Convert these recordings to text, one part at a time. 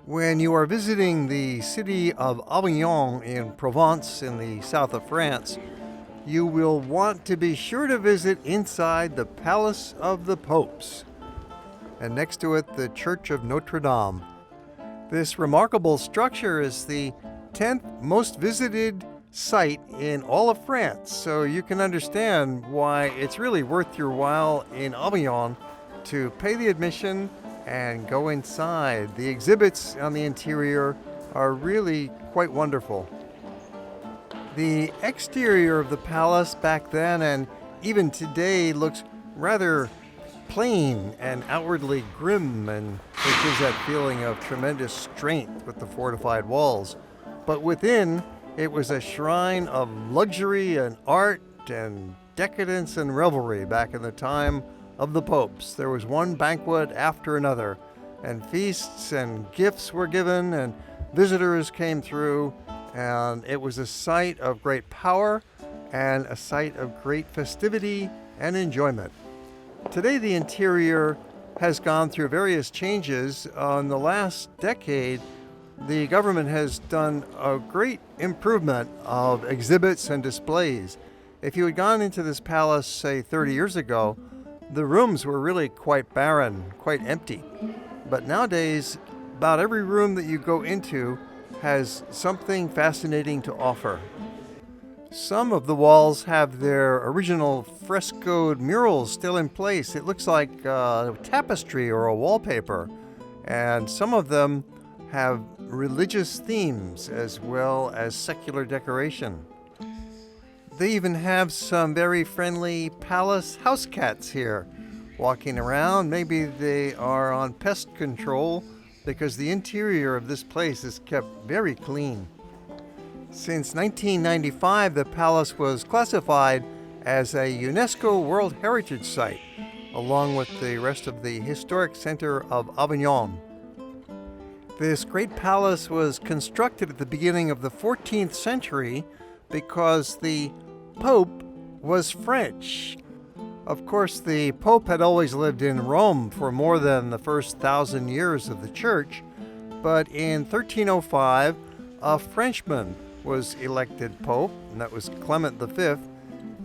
When you are visiting the city of Avignon in Provence in the south of France, you will want to be sure to visit inside the Palace of the Popes, and next to it, the Church of Notre Dom. This remarkable structure is the 10th most visited site in all of France, so you can understand why it's really worth your while in Avignon to pay the admission and go inside. The exhibits on the interior are really quite wonderful. The exterior of the palace back then and even today looks rather plain and outwardly grim, and it gives that feeling of tremendous strength with the fortified walls. But within, it was a shrine of luxury and art and decadence and revelry back in the time of the popes. There was one banquet after another, and feasts and gifts were given, and visitors came through, and it was a site of great power and a site of great festivity and enjoyment. Today, the interior has gone through various changes. In the last decade, the government has done a great improvement of exhibits and displays. If you had gone into this palace, say, 30 years ago, the rooms were really quite barren, quite empty. But nowadays, about every room that you go into has something fascinating to offer. Some of the walls have their original frescoed murals still in place. It looks like a tapestry or a wallpaper. And some of them have religious themes as well as secular decoration. They even have some very friendly palace house cats here walking around. Maybe they are on pest control because the interior of this place is kept very clean. Since 1995, the palace was classified as a UNESCO World Heritage Site, along with the rest of the historic center of Avignon. This great palace was constructed at the beginning of the 14th century because the Pope was French. Of course, the Pope had always lived in Rome for more than the first 1,000 years of the Church, but in 1305, a Frenchman was elected Pope, and that was Clement V,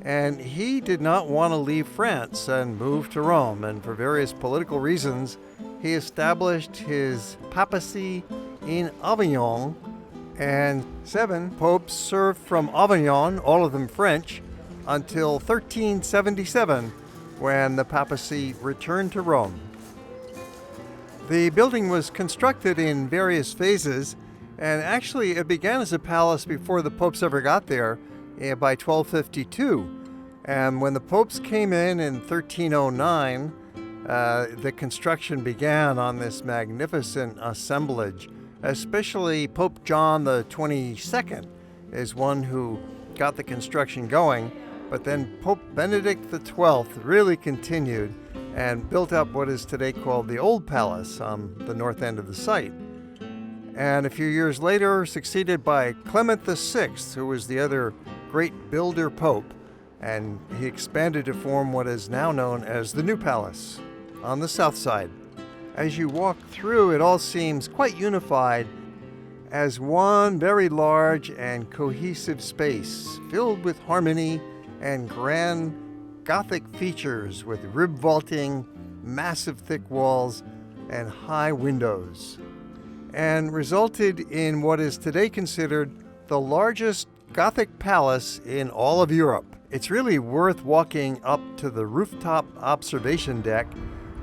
and he did not want to leave France and move to Rome, and for various political reasons, he established his papacy in Avignon, and 7 popes served from Avignon, all of them French, until 1377, when the papacy returned to Rome. The building was constructed in various phases, and actually it began as a palace before the popes ever got there by 1252. And when the popes came in 1309, the construction began on this magnificent assemblage. Especially Pope John the 22nd is one who got the construction going, but then Pope Benedict the 12th really continued and built up what is today called the Old Palace on the north end of the site. And a few years later, succeeded by Clement VI, who was the other great builder pope, and he expanded to form what is now known as the New Palace on the south side. As you walk through, it all seems quite unified as one very large and cohesive space filled with harmony and grand Gothic features with rib vaulting, massive thick walls, and high windows, and resulted in what is today considered the largest Gothic palace in all of Europe. It's really worth walking up to the rooftop observation deck.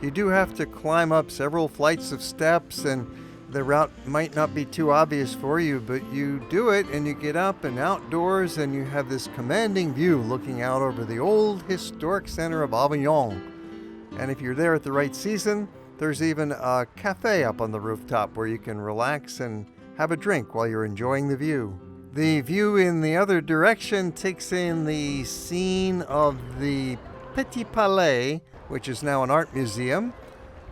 You do have to climb up several flights of steps, and the route might not be too obvious for you, but you do it and you get up and outdoors and you have this commanding view looking out over the old historic center of Avignon. And if you're there at the right season, there's even a cafe up on the rooftop where you can relax and have a drink while you're enjoying the view. The view in the other direction takes in the scene of the Petit Palais, which is now an art museum,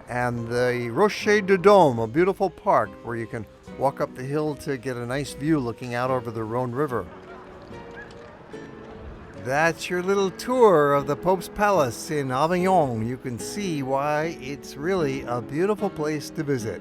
and the Rocher de Dôme, a beautiful park where you can walk up the hill to get a nice view looking out over the Rhone River. That's your little tour of the Pope's Palace in Avignon. You can see why it's really a beautiful place to visit.